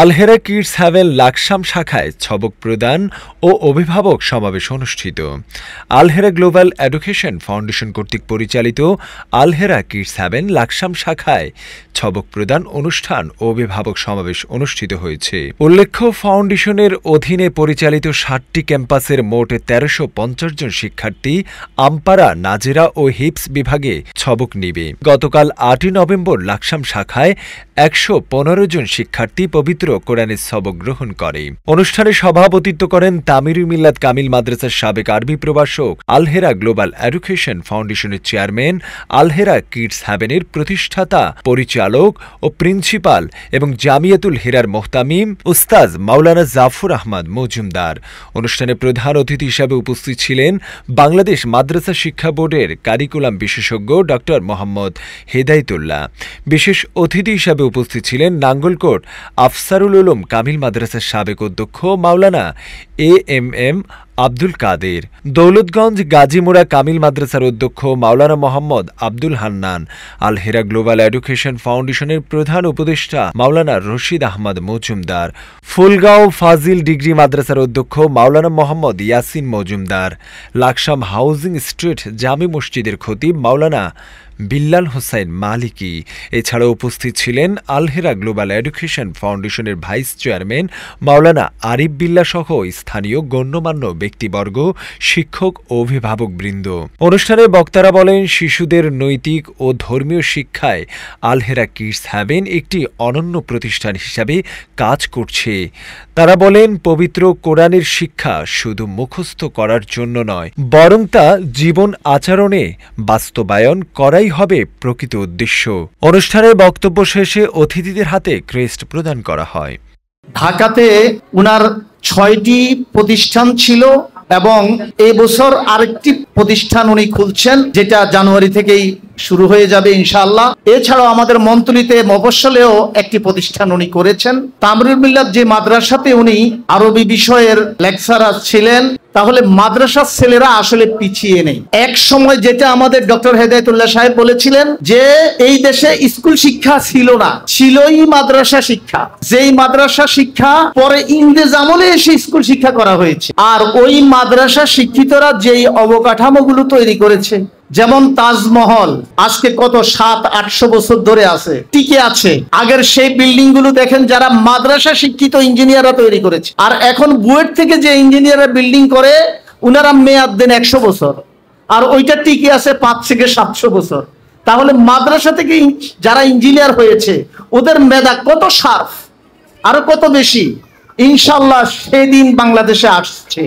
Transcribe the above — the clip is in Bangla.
আলহেরা কিডস হ্যাভেন লাকসাম শাখায় ছবক প্রদান ও অভিভাবক সমাবেশ অনুষ্ঠিত। আলহেরা গ্লোবাল এডুকেশন ফাউন্ডেশন কর্তৃক পরিচালিত আলহেরা কিডস হ্যাভেন লাকসাম শাখায় ছবক প্রদান অনুষ্ঠান ও অভিভাবক সমাবেশ অনুষ্ঠিত হয়েছে। উল্লেখ্য, ফাউন্ডেশনের অধীনে পরিচালিত ৭টি ক্যাম্পাসের মোট ১৩৫০ জন শিক্ষার্থী আমপারা, নাজেরা ও হিপস বিভাগে ছবক নিবে। গতকাল ৮ই নভেম্বর লাকসাম শাখায় ১১৫ জন শিক্ষার্থী পবিত্র কোরআনের সবক গ্রহণ করে। অনুষ্ঠানে সভাপতিত্ব করেন তামিরুল মিল্লাত কামিল মাদ্রাসার সাবেক আরবি প্রভাষক, আলহেরা গ্লোবাল এডুকেশন ফাউন্ডেশনের চেয়ারম্যান, আলহেরা কিডস হ্যাভেনের প্রতিষ্ঠাতা, পরিচালক ও প্রিন্সিপাল এবং জামিয়াতুল হিরার মোহতামিম উস্তাজ মাওলানা জাফর আহমদ মজুমদার। অনুষ্ঠানে প্রধান অতিথি হিসাবে উপস্থিত ছিলেন বাংলাদেশ মাদ্রাসা শিক্ষা বোর্ডের কারিকুলাম বিশেষজ্ঞ ডক্টর মোহাম্মদ হেদায়েতুল্লাহ। বিশেষ অতিথি হিসাবে উপস্থিত ছিলেন নাঙ্গলকোট আফসারুল উলুম কামিল মাদ্রাসার সাবেক অধ্যক্ষ মাওলানা এএমএম আব্দুল কাদের, দৌলতগঞ্জ গাজীমুড়া কামিল মাদ্রাসার অধ্যক্ষ মাওলানা মোহাম্মদ আব্দুল হান্নান, আলহেরা গ্লোবাল এডুকেশন ফাউন্ডেশনের প্রধান উপদেষ্টা মাওলানা রশিদ আহমদ মজুমদার, ফুলগাঁও ফাজিল ডিগ্রি মাদ্রাসার অধ্যক্ষ মাওলানা মোহাম্মদ ইয়াসিন মজুমদার, লাকসাম হাউজিং স্ট্রিট জামি মসজিদের খতিব মাওলানা বিল্লাল হোসাইন মালিকি। এছাড়া উপস্থিত ছিলেন আলহেরা গ্লোবাল এডুকেশন ফাউন্ডেশনের ভাইস চেয়ারম্যান মাওলানা আরিফ বিল্লাহ সহ স্থানীয় গণ্যমান্য ব্যক্তিবর্গ, শিক্ষক ও অভিভাবকবৃন্দ। অনুষ্ঠানে বক্তারা বলেন, শিশুদের নৈতিক ও ধর্মীয় শিক্ষায় আলহেরা কিডস হ্যাভেন একটি অনন্য প্রতিষ্ঠান হিসাবে কাজ করছে। তারা বলেন, পবিত্র কোরআনের শিক্ষা শুধু মুখস্থ করার জন্য নয়, বরং তা জীবন আচরণে বাস্তবায়ন করাই হবে প্রকৃত উদ্দেশ্য। অনুষ্ঠানের বক্তব্য শেষে অতিথিদের হাতে ক্রেস্ট প্রদান করা হয়। ঢাকাতে উনার ৬টি প্রতিষ্ঠান ছিল এবং এই বছর আরেকটি প্রতিষ্ঠান উনি খুলছেন, যেটা জানুয়ারি থেকেই শুরু হয়ে যাবে ইনশাআল্লাহ। এছাড়াও আমাদের মন্ত্রীতে মফস্বলেও একটি প্রতিষ্ঠান উনি করেছেন। তামিরুল মিল্লাত যে মাদ্রাসাতে উনি আরবি বিষয়ের লেকচারার ছিলেন, তাহলে মাদ্রাসার ছেলেরা আসলে পিছিয়ে নেই। এক সময় যেটা আমাদের ডক্টর হেদায়েতুল্লাহ সাহেব বলেছিলেন যে এই দেশে স্কুল শিক্ষা ছিল না, ছিলই মাদ্রাসা শিক্ষা। যেই মাদ্রাসা শিক্ষা পরে ইংরেজ আমলে এসে স্কুল শিক্ষা করা হয়েছে। আর ওই মাদ্রাসা শিক্ষিতরা যেই অবকাঠামোগুলো তৈরি করেছে, যেমন তাজমহল আজকে কত ৭০০-৮০০ বছর ধরে আছে, টিকে আছে। আগের সেই বিল্ডিং গুলো দেখেন, যারা মাদ্রাসা শিক্ষিত ইঞ্জিনিয়াররা তৈরি করেছে। আর এখন বুয়েট থেকে যে ইঞ্জিনিয়াররা বিল্ডিং করে, উনারা মেয়াদ দেন ১০০ বছর, আর ওইটা টিকে আছে ৫ থেকে ৭০০ বছর। তাহলে মাদ্রাসা থেকে যারা ইঞ্জিনিয়ার হয়েছে, ওদের মেধা কত শার্প, আরো কত বেশি। ইনশাআল্লাহ সেদিন বাংলাদেশে আসছে।